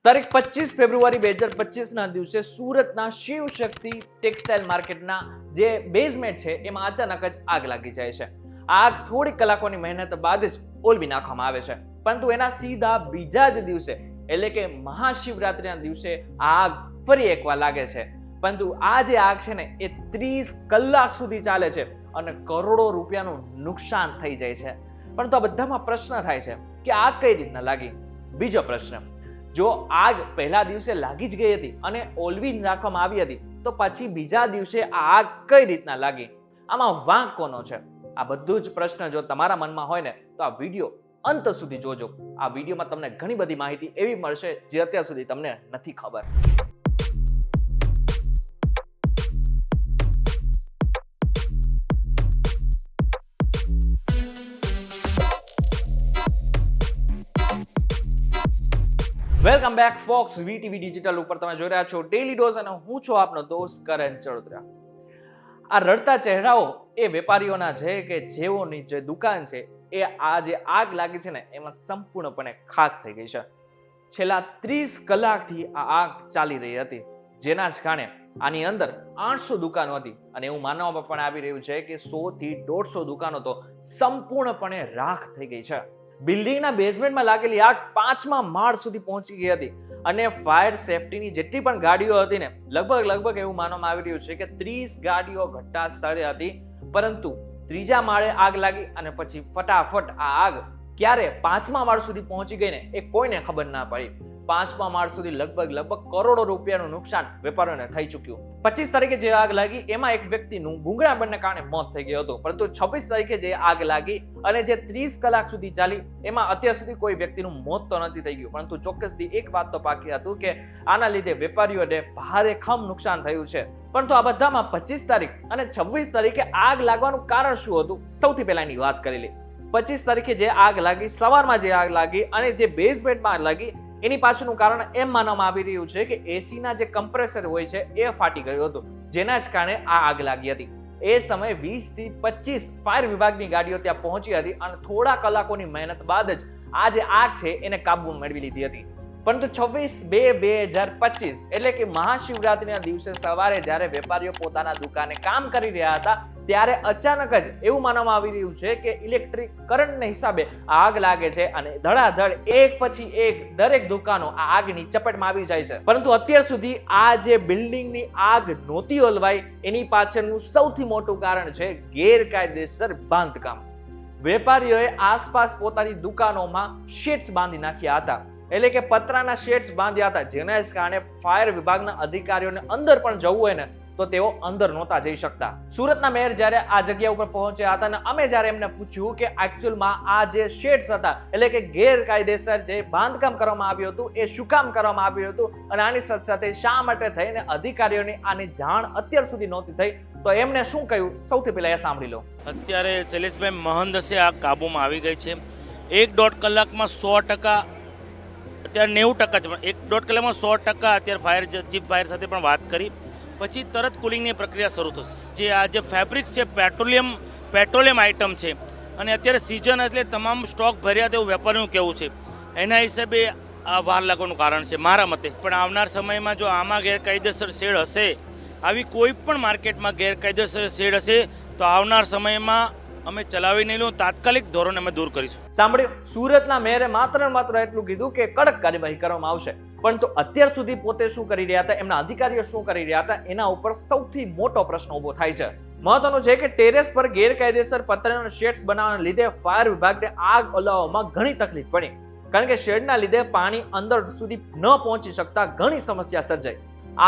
તારીખ 25 ફેબ્રુઆરી 2025ના દિવસે સુરતના શિવ શક્તિ ટેક્સટાઇલ માર્કેટના જે બેઝમેન્ટ છે એમાં અચાનક જ આગ લાગી જાય છે. આગ થોડી કલાકોની મહેનત બાદ જ ઓલવી નાખવામાં આવે છે, પરંતુ એના સીધા બીજા જ દિવસે એટલે કે મહાશિવરાત્રીના દિવસે આગ ફરી એકવાર લાગે છે. પરંતુ આ જે આગ છે ને એ 30 કલાક સુધી ચાલે છે અને કરોડો રૂપિયાનું નુકસાન થઈ જાય છે. પરંતુ આ બધામાં પ્રશ્ન થાય છે કે આગ કઈ રીતના લાગી. બીજો પ્રશ્ન, જો આગ પહેલા દિવસે લાગી જ ગઈ હતી અને ઓલવી રાખવામાં આવી હતી તો પછી બીજા દિવસે આ આગ કઈ રીતના લાગી? આમાં વાંક કોનો છે? આ બધું જ પ્રશ્ન જો તમારા મનમાં હોય ને તો આ વિડીયો અંત સુધી જોજો. આ વિડીયોમાં તમને ઘણી બધી માહિતી એવી મળશે જે અત્યાર સુધી તમને નથી ખબર. Welcome back folks VTV digital ઉપર તમે જોઈ રહ્યા છો ડેલી ડોઝ અને હું છું આપનો દોસ્ત કરણ ચડોદરા. આ રડતા ચહેરાઓ એ વેપારીઓના છે કે જેઓની જે દુકાન છે એ આ જે આગ લાગી છે ને એમાં સંપૂર્ણપણે ખાખ થઈ ગઈ છે. છેલ્લા 30 કલાકથી આ આગ ચાલી રહી હતી, જેના જ કારણે આની અંદર 800 દુકાનો હતી અને એવું માનવામાં પણ આવી રહ્યું છે કે 100 થી 150 દુકાનો તો સંપૂર્ણપણે રાખ થઈ ગઈ છે. બિલ્ડિંગના બેઝમેન્ટમાં લાગેલી આગ 5મા માળ સુધી પહોંચી ગઈ હતી અને ફાયર સેફટીની જેટલી પણ ગાડીઓ હતી ને લગભગ એવું માનવામાં આવી રહ્યું છે કે 30 ગાડીઓ ઘટના સ્થળે હતી. પરંતુ 3જા માળે આગ લાગી અને પછી ફટાફટ આ આગ ક્યારે 5મા માળ સુધી પહોંચી ગઈ ને એ કોઈને ખબર ના પડી. 5મા માળ સુધી લગભગ કરોડો રૂપિયાનું નુકસાન વેપારીઓને થઈ ચૂક્યું. 25 તારીખે જે આગ લાગી એમાં એક વ્યક્તિનું ગુંગળામણને કારણે મોત થઈ ગયું હતું, પરંતુ 26 તારીખે જે આગ લાગી અને જે 30 કલાક સુધી ચાલી એમાં અત્યાર સુધી કોઈ વ્યક્તિનું મોત તો નથી થઈ ગયું, પરંતુ ચોક્કસથી એક વાત તો પાકી હતું કે આના લીધે વેપારીઓને ભારેખમ નુકસાન થયું છે. પરંતુ આ બધામાં 25 તારીખ અને 26 તારીખે આગ લાગવાનું કારણ શું હતું? સૌથી પહેલા એની વાત કરી લઈએ. 25 તારીખે જે આગ લાગી, સવારમાં જે આગ લાગી અને જે બેઝમેન્ટમાં લાગી એની પાછળનું કારણ એમ માનવામાં આવી રહ્યું છે કે એસીના જે કમ્પ્રેસર હોય છે એ ફાટી ગયું હતું, જેના જ કારણે આ આગ લાગી હતી. એ સમયે 20 થી 25 ફાયર વિભાગની ગાડીઓ ત્યાં પહોંચી હતી અને થોડા કલાકોની મહેનત બાદ જ આ જે આગ છે એને કાબૂમાં મેળવી લીધી હતી. પરંતુ 26/2/2025 એટલે કે મહાશિવરાત્રીના દિવસે સવારે જ્યારે વેપારીઓ પોતાના દુકાને કામ કરી રહ્યા હતા ત્યારે અચાનક જ એવું માનવામાં આવી રહ્યું છે કે ઇલેક્ટ્રિક કરંટના હિસાબે આગ લાગે છે અને ધડાધડ એક પછી એક દરેક દુકાનો આ આગની ચપેટમાં આવી જાય છે. પરંતુ અત્યાર સુધી આ જે બિલ્ડિંગની આગ નહોતી ઓલવાઈ એની પાછળનું સૌથી મોટું કારણ છે ગેરકાયદેસર બાંધકામ. વેપારીઓએ આસપાસ પોતાની દુકાનોમાં શેડ્સ બાંધી નાખ્યા હતા, એટલે કે પતરાના શેડ્સ બાંધ્યા હતા, જેના જ કારણે ફાયર વિભાગના અધિકારીઓને અંદર પણ જવું હોય ને તો તેઓ અંદર નહોતા જઈ શકતા. સુરતના મેયર જ્યારે આ જગ્યા ઉપર પહોંચ્યા હતા અને અમે જ્યારે એમને પૂછ્યું કે એકચ્યુઅલમાં આ જે શેડ્સ હતા એટલે કે ગેરકાયદેસર જે બાંધકામ કરવામાં આવ્યું હતું એ શું કામ કરવામાં આવ્યું હતું અને આની સાથે સાથે શા માટે થઈને અધિકારીઓને આની જાણ અત્યાર સુધી નહોતી થઈ, તો એમને શું કહ્યું સૌથી પહેલા એ સાંભળી લો. અત્યારે શૈલેષભાઈ મહંદસે આ કાબૂમાં આવી ગઈ છે. 1-1.5 કલાકમાં 100%, અત્યારે 90% છે, 1-1.5 કલાકમાં 100%. અત્યારે ફાયર ચીફ ફાયર સાથે પણ વાત કરી પછી તરત કુલિંગની પ્રક્રિયા શરૂ થશે. જે આ જે ફેબ્રિક્સ છે પેટ્રોલિયમ આઇટમ છે અને અત્યારે સિઝન એટલે તમામ સ્ટોક ભર્યા તેવું વેપારીનું કહેવું છે. એના હિસાબે આ વાર લાગવાનું કારણ છે મારા મતે. પણ આવનાર સમયમાં જો આમાં ગેરકાયદેસર શેડ હશે, આવી કોઈ પણ માર્કેટમાં ગેરકાયદેસર શેડ હશે તો આવનાર સમયમાં અમે ચલાવી નહીં લઉં, તાત્કાલિક ધોરણે અમે દૂર કરીશું. સાંભળ્યું, સુરતના મેયરે માત્ર એટલું કીધું કે કડક કાર્યવાહી કરવામાં આવશે, પરંતુ અત્યાર સુધી પોતે શું કરી રહ્યા હતા, એમના અધિકારીઓ શું કરી રહ્યા હતા, એના ઉપર સૌથી મોટો પ્રશ્ન ઉભો થાય છે. મહત્વનું છે કે ટેરેસ પર ગેરકાયદેસર પતરાના શેડ્સ બનાવવાના લીધે ફાયર વિભાગને આગ ઓલવવામાં ઘણી તકલીફ પડી, કારણ કે શેડના લીધે પાણી અંદર સુધી ન પહોંચી શકતા ઘણી સમસ્યા સર્જાઈ.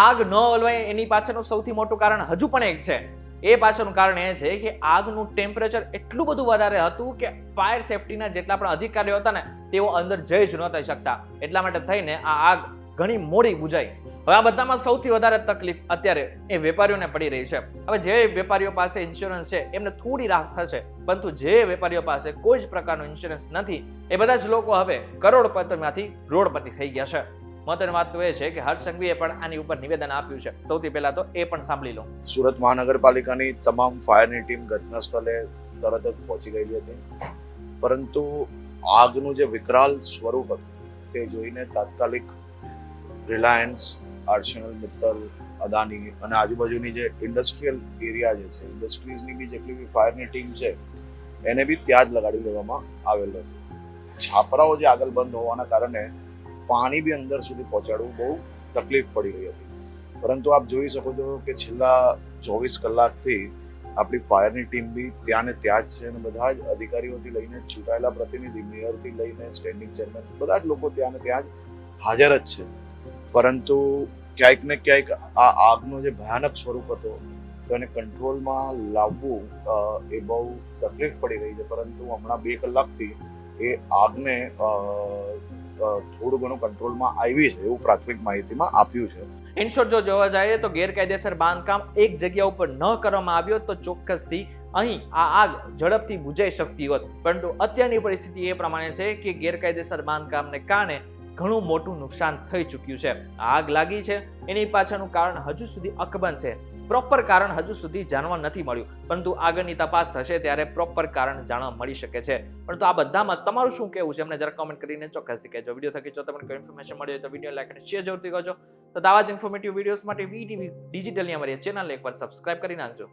આગ ન ઓલવાય એની પાછળનું સૌથી મોટું કારણ હજુ પણ એક છે. એ પાછળનું કારણ એ છે કે આગનું ટેમ્પરેચર એટલું બધું વધારે હતું કે ફાયર સેફટીના જેટલા પણ અધિકારીઓ હતા ને તેઓ અંદર જઈ જ નહોતા શકતા. એટલા માટે થઈને આ આગ ઘણી મોડી બુઝાઈ. હવે આ બધામાં સૌથી વધારે તકલીફ અત્યારે એ વેપારીઓને પડી રહી છે. હવે જે વેપારીઓ પાસે ઇન્સ્યોરન્સ છે એમને થોડી રાહત થશે, પરંતુ જે વેપારીઓ પાસે કોઈ જ પ્રકારનો ઇન્સ્યોરન્સ નથી એ બધા જ લોકો હવે કરોડપતિમાંથી રોડપતિ થઈ ગયા છે. મહત્વની વાત તો એ છે કે હર્ષ સંઘવીએ પણ આની ઉપર નિવેદન આપ્યું છે. સૌથી પહેલા તો એ પણ સાંભળી લો. સુરત મહાનગરપાલિકાની તમામ ફાયરની ટીમ ઘટના સ્થળે તરત જ પહોંચી ગયેલી હતી, પરંતુ આગનું જે વિકરાલ સ્વરૂપ હતું તે જોઈને તાત્કાલિક રિલાયન્સ, આર્સેનલ મિત્તલ, અદાની અને આજુબાજુની જે ઇન્ડસ્ટ્રીયલ એરિયા જે છે, ઇન્ડસ્ટ્રીઝની બી જેટલી બી ફાયરની ટીમ છે એને બી ત્યાં જ લગાડી દેવામાં આવેલો હતો. છાપરાઓ જે આગળ બંધ હોવાના કારણે પાણી બી અંદર સુધી પહોંચાડવું બહુ તકલીફ પડી રહી હતી. પરંતુ આપ જોઈ શકો છો કે છેલ્લા 24 કલાકથી આપણી ફાયરની ટીમ બી ત્યાં ને ત્યાં જ છે અને બધા જ અધિકારીઓથી લઈને ચૂંટાયેલા પ્રતિનિધિ, મેયરથી લઈને સ્ટેન્ડિંગ ચેરમેન, બધા જ લોકો ત્યાં ને ત્યાં જ હાજર જ છે. પરંતુ ક્યાંક ને ક્યાંક આ આગનો જે ભયાનક સ્વરૂપ હતો તો એને કંટ્રોલમાં લાવવું એ બહુ તકલીફ પડી રહી છે. પરંતુ હમણાં 2 કલાકથી એ આગને થોડું ઘણું કંટ્રોલમાં આવી છે એવું પ્રાથમિક માહિતીમાં આપ્યું છે. ઇન શોર્ટ જો જોવા જઈએ તો ગેરકાયદેસર બાંધકામ એક જગ્યા ઉપર ન કરવામાં આવ્યો તો ચોક્કસથી અહીં આ આગ ઝડપથી બુઝાઈ શકતી હોત. પરંતુ અત્યારની પરિસ્થિતિ એ પ્રમાણે છે કે ગેરકાયદેસર બાંધકામને કારણે ઘણું મોટું નુકસાન થઈ ચૂક્યું છે. આગ લાગી છે એની પાછળનું કારણ હજુ સુધી અકબંધ છે. પ્રોપર કારણ હજુ સુધી જાણવા નથી મળ્યું, પરંતુ આગળની તપાસ થશે ત્યારે પ્રોપર કારણ જાણવા મળી શકે છે. પરંતુ આ બધામાં તમારું શું કહેવું છે અમને જરા કમેન્ટ કરીને ચોક્કસથી કહેજો. વિડીયો થકી જો તમને કોઈ ઇન્ફોર્મેશન મળી હોય તો વિડીયો લાઈક અને શેર જરૂરથી કરજો. તો આવા જ ઇન્ફોર્મેટિવ વિડીયોઝ માટે વીટીવી ડિજિટલની અમારી ચેનલને એકવાર સબસ્ક્રાઇબ કરી નાખજો.